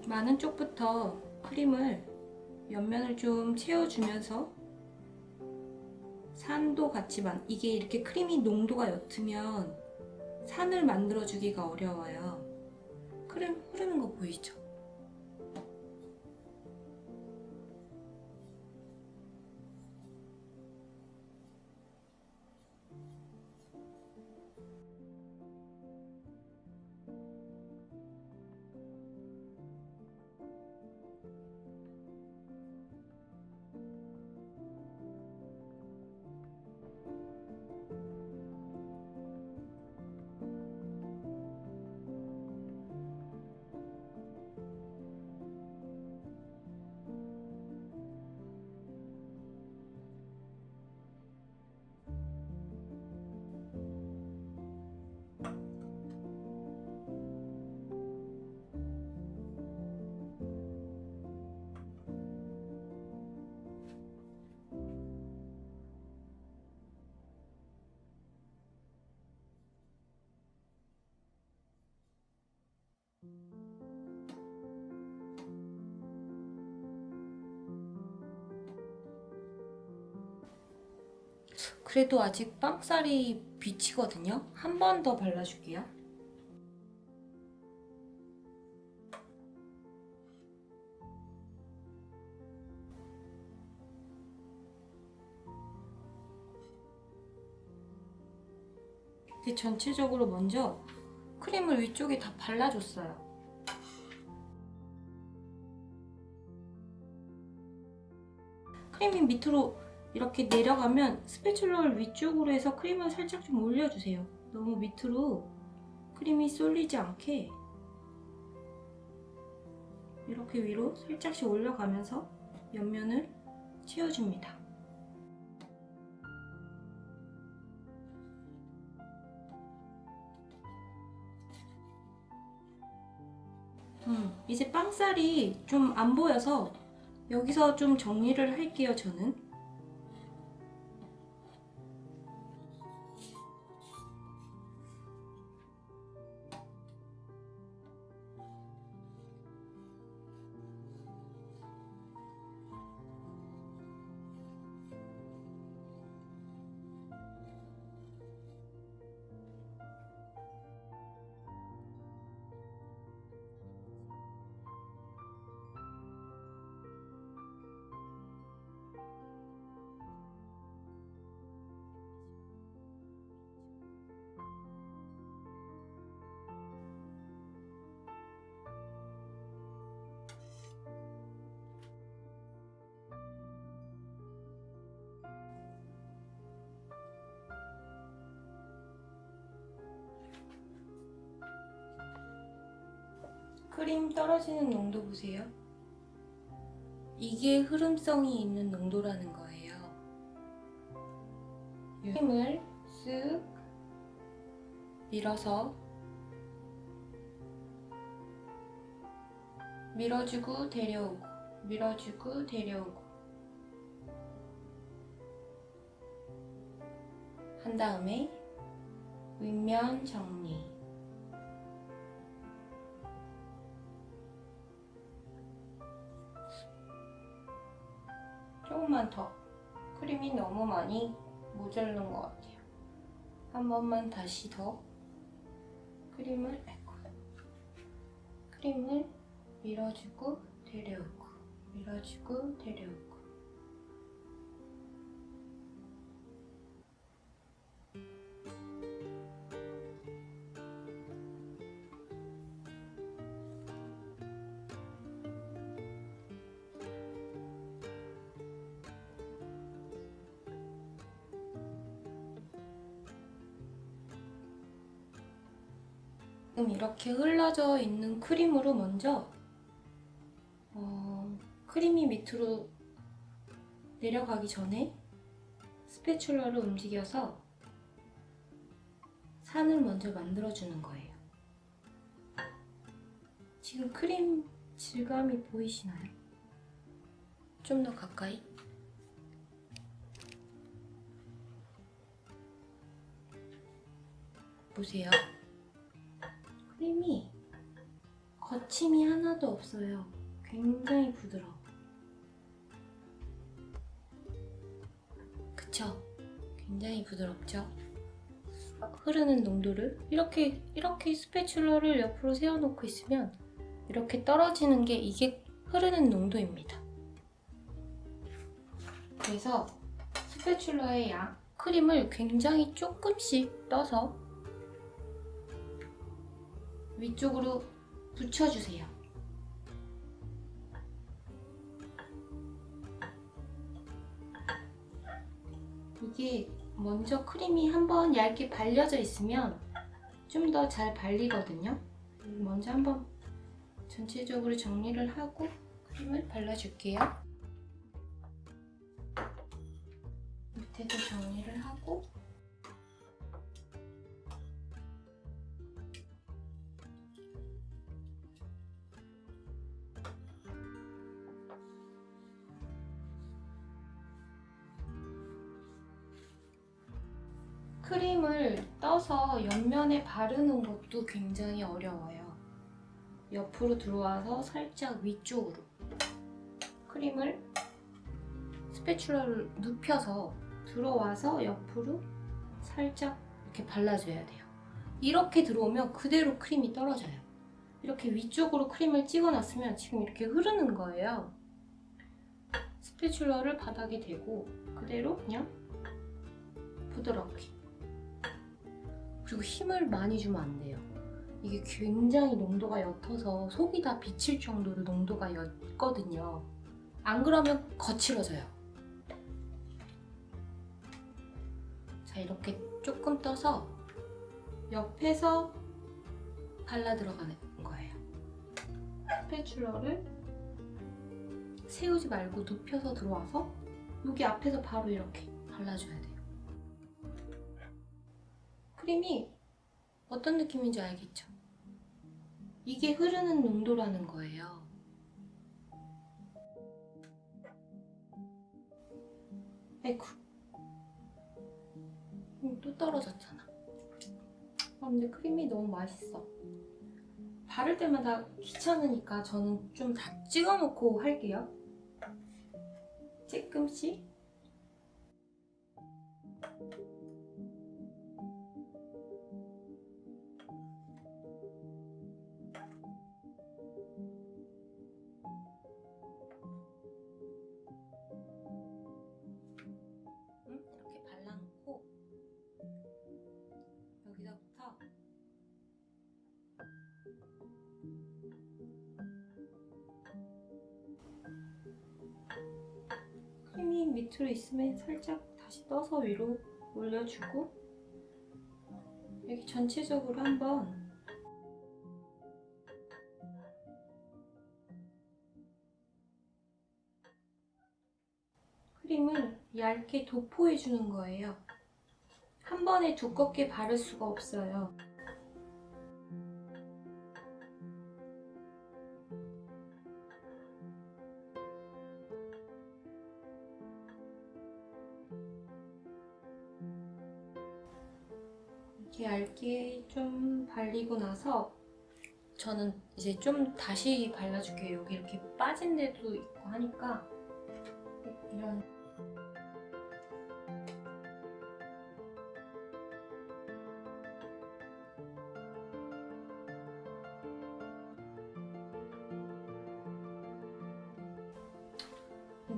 많은 쪽부터 크림을 옆면을 좀 채워주면서 산도 같이 이게 이렇게 크림이 농도가 옅으면 산을 만들어주기가 어려워요. 크림 흐르는 거 보이죠? 그래도 아직 빵살이 비치거든요. 한 번 더 발라줄게요. 이렇게 전체적으로 먼저 크림을 위쪽에 다 발라줬어요. 크림이 밑으로 이렇게 내려가면 스패츌러를 위쪽으로 해서 크림을 살짝 좀 올려주세요. 너무 밑으로 크림이 쏠리지 않게 이렇게 위로 살짝씩 올려가면서 옆면을 채워줍니다. 이제 빵살이 좀 안 보여서 여기서 좀 정리를 할게요, 저는. 크림 떨어지는 농도 보세요. 이게 흐름성이 있는 농도라는 거예요. 크림을 쓱 밀어서 밀어주고 데려오고 밀어주고 데려오고 한 다음에 윗면 정리. 조금만 더. 크림이 너무 많이 모자른 것 같아요. 한 번만 다시 더 크림을 밀어주고 데려오고 밀어주고 데려오고. 지금 이렇게 흘러져 있는 크림으로 먼저 크림이 밑으로 내려가기 전에 스패츌러를 움직여서 산을 먼저 만들어주는 거예요. 지금 크림 질감이 보이시나요? 좀 더 가까이. 보세요. 크림이 받침이 하나도 없어요. 굉장히 부드러워. 그쵸? 굉장히 부드럽죠? 흐르는 농도를 이렇게 스패츌러를 옆으로 세워놓고 있으면 이렇게 떨어지는 게 이게 흐르는 농도입니다. 그래서 스패츌러에 크림을 굉장히 조금씩 떠서 위쪽으로 붙여주세요. 이게 먼저 크림이 한번 얇게 발려져 있으면 좀 더 잘 발리거든요. 먼저 한번 전체적으로 정리를 하고 크림을 발라줄게요. 밑에도 정리를 하고 크림을 떠서 옆면에 바르는 것도 굉장히 어려워요. 옆으로 들어와서 살짝 위쪽으로 크림을 스패츌러를 눕혀서 들어와서 옆으로 살짝 이렇게 발라줘야 돼요. 이렇게 들어오면 그대로 크림이 떨어져요. 이렇게 위쪽으로 크림을 찍어놨으면 지금 이렇게 흐르는 거예요. 스패츌러를 바닥에 대고 그대로 그냥 부드럽게. 그리고 힘을 많이 주면 안 돼요. 이게 굉장히 농도가 옅어서 속이 다 비칠 정도로 농도가 옅거든요. 안 그러면 거칠어져요. 자, 이렇게 조금 떠서 옆에서 발라 들어가는 거예요. 스패츌러를 세우지 말고 눕혀서 들어와서 여기 앞에서 바로 이렇게 발라줘야 돼요. 크림이 어떤 느낌인지 알겠죠? 이게 흐르는 농도라는 거예요. 아이쿠, 또 떨어졌잖아. 근데 크림이 너무 맛있어. 바를 때마다 귀찮으니까 저는 좀 다 찍어놓고 할게요. 조금씩. 이렇게 발라놓고 여기서부터 크림이 밑으로 있으면 살짝 다시 떠서 위로 올려주고 여기 전체적으로 한번 크림을 얇게 도포해주는 거예요. 한 번에 두껍게 바를 수가 없어요. 이렇게 얇게 좀 발리고 나서 저는 이제 좀 다시 발라줄게요. 여기 이렇게 빠진 데도 있고 하니까 이런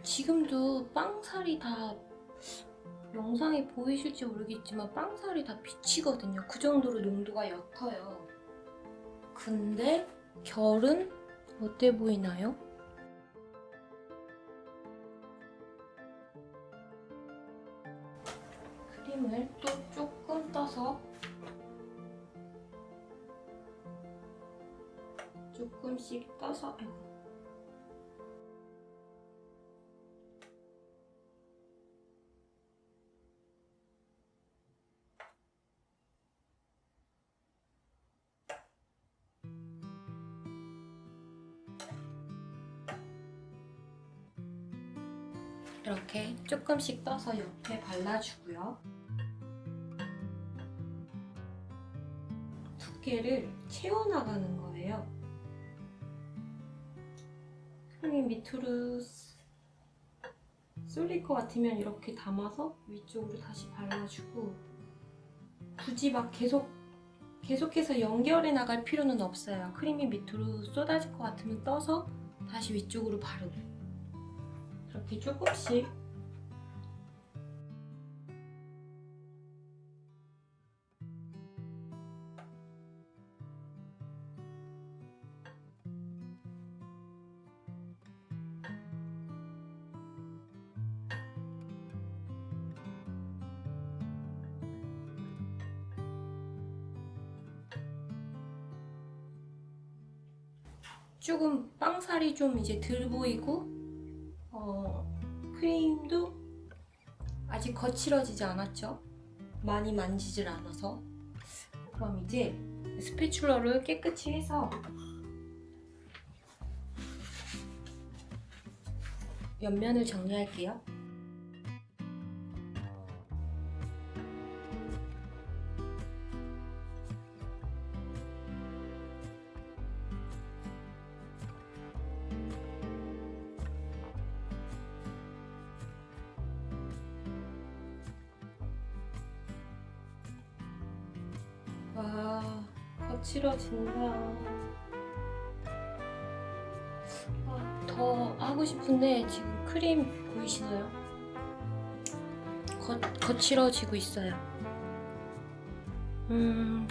지금도 빵살이 다 영상에 보이실지 모르겠지만 빵살이 다 비치거든요. 그 정도로 농도가 옅어요. 근데 결은 어때 보이나요? 크림을 또 조금 떠서 조금씩 떠서 아이고. 이렇게 조금씩 떠서 옆에 발라주고요. 두께를 채워나가는 거예요. 크림이 밑으로 쏠릴 것 같으면 이렇게 담아서 위쪽으로 다시 발라주고, 굳이 막 계속해서 연결해 나갈 필요는 없어요. 크림이 밑으로 쏟아질 것 같으면 떠서 다시 위쪽으로 바르고, 이렇게 조금씩. 조금 빵살이 좀 이제 덜 보이고, 크림도 아직 거칠어지지 않았죠? 많이 만지질 않아서. 그럼 이제 스패츌러를 깨끗이 해서 옆면을 정리할게요. 와, 거칠어진다. 더 하고 싶은데 지금 크림 보이시나요? 거칠어지고 있어요.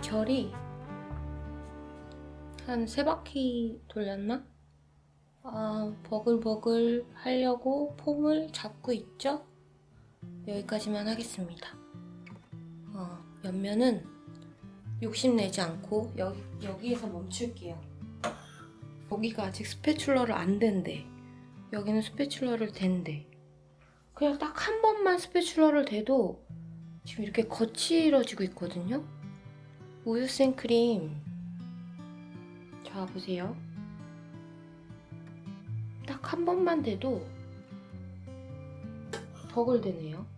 결이 한 3바퀴 돌렸나? 버글버글 하려고 폼을 잡고 있죠? 여기까지만 하겠습니다. 옆면은 욕심내지 않고 여기에서 멈출게요. 여기가 아직 스패츌러를 안 댄대. 여기는 스패츌러를 댄대. 그냥 딱 한 번만 스패츌러를 대도 지금 이렇게 거칠어지고 있거든요. 우유 생크림, 자 보세요. 딱 한 번만 대도 버글대네요.